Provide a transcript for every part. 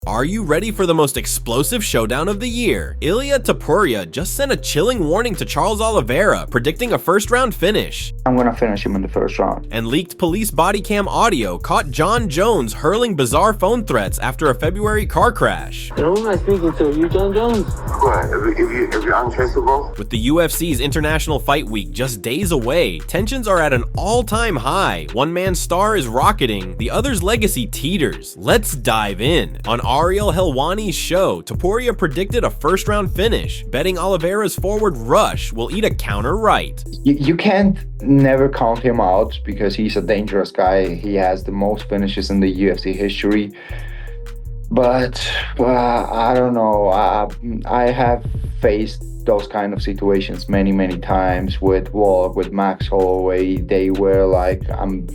Are you ready for the most explosive showdown of the year? Ilia Tapurya just sent a chilling warning to Charles Oliveira, predicting a first-round finish. I'm gonna finish him in the first round. And leaked police body cam audio caught Jon Jones hurling bizarre phone threats after a February car crash. And who am I speaking to? You Jon Jones? What? If you're untraceable? With the UFC's International Fight Week just days away, tensions are at an all-time high. One man's star is rocketing, the other's legacy teeters. Let's dive in. On Ariel Helwani's show, Topuria predicted a first-round finish, betting Oliveira's forward rush will eat a counter right. You can't never count him out because he's a dangerous guy. He has the most finishes in the UFC history. But I don't know. I have faced those kind of situations many times with Max Holloway. They were like, I'm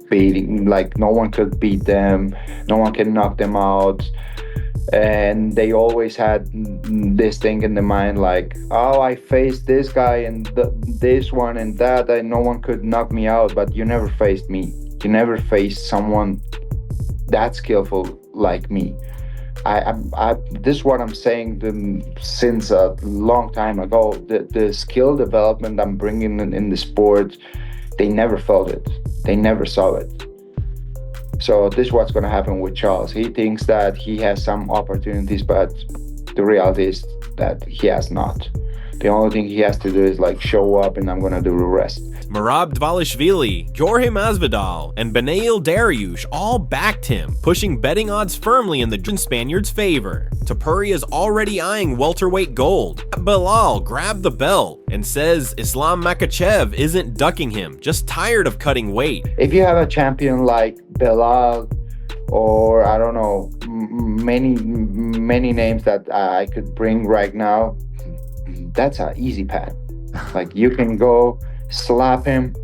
beating, like no one could beat them, no one can knock them out. And they always had this thing in the mind like, oh, I faced this guy and this one and that, and no one could knock me out. But you never faced me. You never faced someone that skillful like me. This is what I'm saying since a long time ago. The skill development I'm bringing in the sport, they never felt it. They never saw it. So this is what's going to happen with Charles. He thinks that he has some opportunities, but the reality is that he has not. The only thing he has to do is like show up, and I'm going to do the rest. Merab Dvalishvili, Jorge Masvidal, and Beneil Dariush all backed him, pushing betting odds firmly in the Georgian-Spaniard's favor. Topuria is already eyeing welterweight gold. Bilal grabbed the belt and says Islam Makhachev isn't ducking him, just tired of cutting weight. If you have a champion like Bilal, or I don't know, many names that I could bring right now, that's an easy path. Like you can go slap him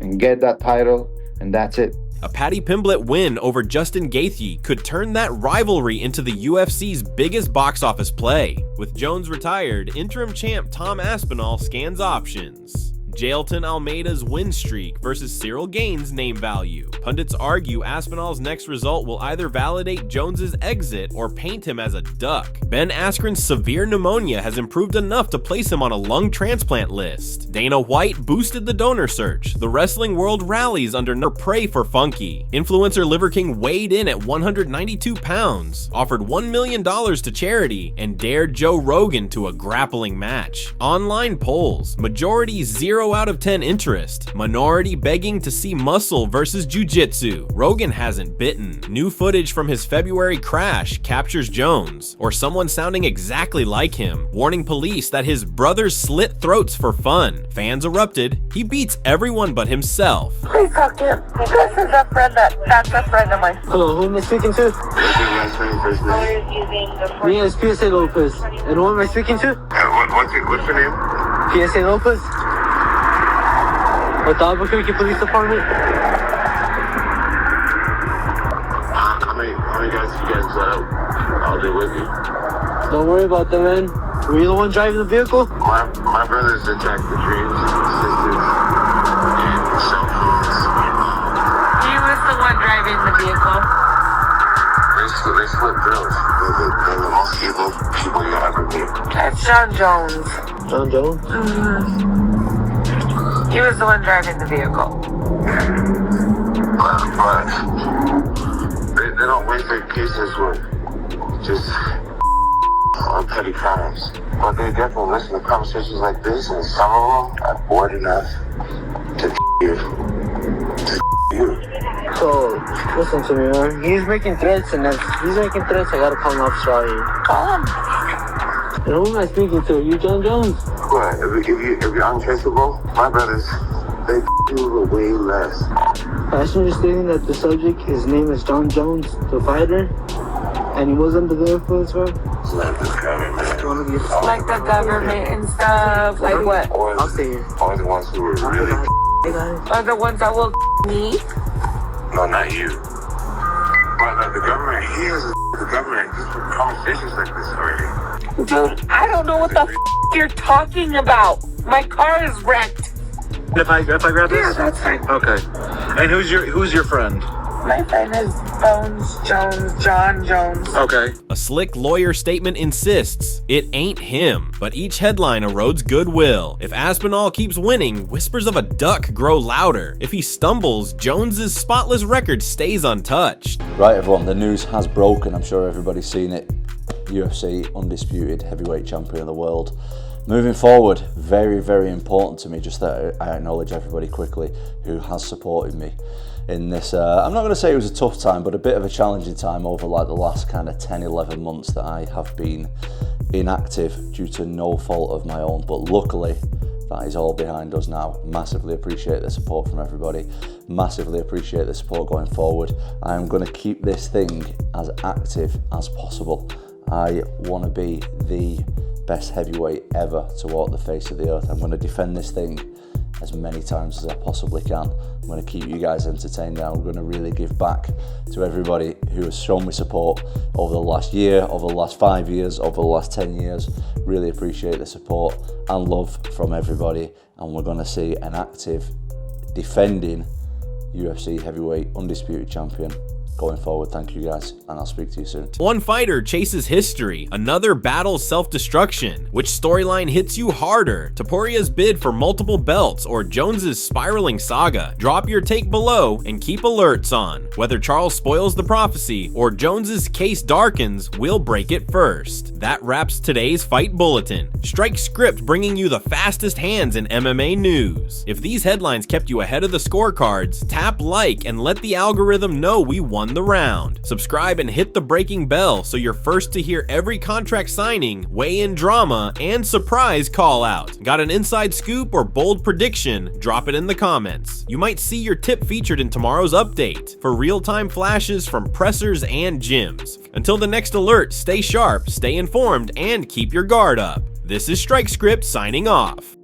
and get that title, and that's it. A Paddy Pimblett win over Justin Gaethje could turn that rivalry into the UFC's biggest box office play. With Jones retired, interim champ Tom Aspinall scans options. Jailton Almeida's win streak versus Ciryl Gane's name value. Pundits argue Aspinall's next result will either validate Jones's exit or paint him as a duck. Ben Askren's severe pneumonia has improved enough to place him on a lung transplant list. Dana White boosted the donor search. The wrestling world rallies under prey for Funky. Influencer Liver King weighed in at 192 pounds, offered $1 million to charity, and dared Joe Rogan to a grappling match. Online polls, majority 0 out of 10 interest. Minority begging to see muscle versus jiu-jitsu. Rogan hasn't bitten. New footage from his February crash captures Jones, or someone sounding exactly like him, warning police that his brothers slit throats for fun. Fans erupted. He beats everyone but himself. Please talk to him. This is a friend that's a friend of mine. Hello, who am I speaking to? Me is PSA Lopez. And who am I speaking to? What's your name? PSA Lopez? With the Albuquerque Police Department? How many guys you guys let out? I'll do with you. Don't worry about that, man. Were you the one driving the vehicle? My brothers attacked the dreams, sisters, and cell phones. He was the one driving the vehicle. They split drills. They're the most evil people you ever meet. That's Jon Jones. Jon Jones? Mm-hmm. He was the one driving the vehicle. But they don't win their cases with just on petty crimes. But they definitely listen to conversations like this, and some of them are bored enough to you. So, listen to me, man. He's making threats, and he's making threats. I gotta call an officer out here. Call him. And who am I speaking to? You Jon Jones? What? If you're untraceable, my brothers, they do way less. Fashion understanding that the subject, his name is Jon Jones, the fighter, and he was under the influence, bro? Like this government. Like the government and stuff. Like what? I'll stay here. Only the ones who were really. Hey, guys. Are the ones that will me? No, not you. But like the government hears the government just with conversations like this already. Dude, I don't know what the you're talking about. My car is wrecked. If I grab this? Yeah, that's fine. Okay. And who's your friend? My friend is Jon Jones. Okay. A slick lawyer statement insists it ain't him, but each headline erodes goodwill. If Aspinall keeps winning, whispers of a duck grow louder. If he stumbles, Jones's spotless record stays untouched. Right, everyone, the news has broken. I'm sure everybody's seen it. UFC undisputed heavyweight champion of the world. Moving forward, very, very important to me, just that I acknowledge everybody quickly who has supported me in this, I'm not going to say it was a tough time, but a bit of a challenging time over like the last kind of 10, 11 months that I have been inactive due to no fault of my own. But luckily, that is all behind us now. Massively appreciate the support from everybody. Massively appreciate the support going forward. I am going to keep this thing as active as possible. I want to be the best heavyweight ever to walk the face of the earth. I'm going to defend this thing as many times as I possibly can. I'm going to keep you guys entertained now. I'm going to really give back to everybody who has shown me support over the last year, over the last 5 years, over the last 10 years. Really appreciate the support and love from everybody. And we're going to see an active, defending UFC heavyweight undisputed champion going forward. Thank you guys, and I'll speak to you soon. One fighter chases history, another battles self-destruction. Which storyline hits you harder? Topuria's bid for multiple belts or Jones's spiraling saga? Drop your take below and keep alerts on. Whether Charles spoils the prophecy or Jones's case darkens, we'll break it first. That wraps today's Fight Bulletin. Strike Script bringing you the fastest hands in MMA news. If these headlines kept you ahead of the scorecards, tap like and let the algorithm know we won the round. Subscribe and hit the breaking bell so you're first to hear every contract signing, weigh-in drama, and surprise call out. Got an inside scoop or bold prediction? Drop it in the comments. You might see your tip featured in tomorrow's update for real-time flashes from pressers and gyms. Until the next alert, stay sharp, stay informed, and keep your guard up. This is Strike Script signing off.